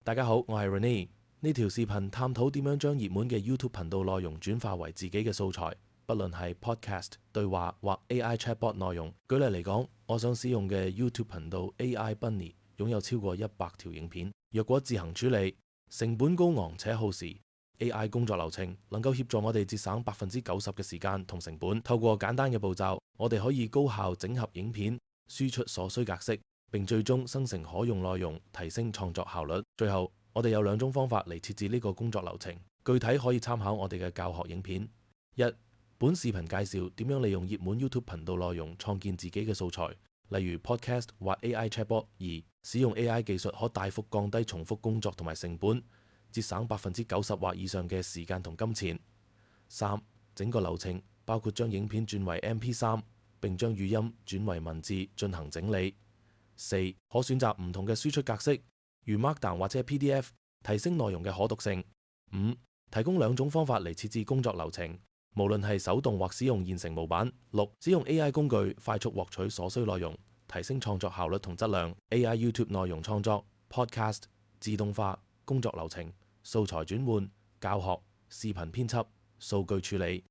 大家好，我係 Renee。呢條視頻探討點樣將熱門嘅 YouTube 頻道內容轉化為自己嘅素材，不論係 Podcast、對話或 AI Chatbot 內容。舉例嚟講，我想使用嘅 YouTube 頻道 AI Bunny 擁有超過100條影片。若果自行處理，成本高昂且耗時。AI 工作流程能夠協助我哋節省90%嘅時間同成本。透過簡單嘅步驟，我哋可以高效整合影片，輸出所需格式，並最終生成可用內容，提升創作效率。最後，我哋有2種方法嚟設置呢個工作流程，具體可以參考我哋嘅教學影片。1. 本視頻介紹點樣利用熱門 YouTube 頻道內容創建自己嘅素材，例如 Podcast 或 AI Chatbot。2. 使用 AI 技術可大幅降低重複工作同埋成本，節省90%或以上嘅時間同金錢。3. 整個流程包括將影片轉為 MP3， 並將語音轉為文字進行整理。4. 可選擇唔同嘅輸出格式，如 Markdown 或者 PDF， 提升內容嘅可讀性。5. 提供2種方法嚟設置工作流程，無論係手動或使用現成模板。6. 使用 AI 工具快速獲取所需內容，提升創作效率同質量。AI YouTube 內容創作、Podcast、自動化、工作流程、素材轉換、教學、視頻編輯、數據處理。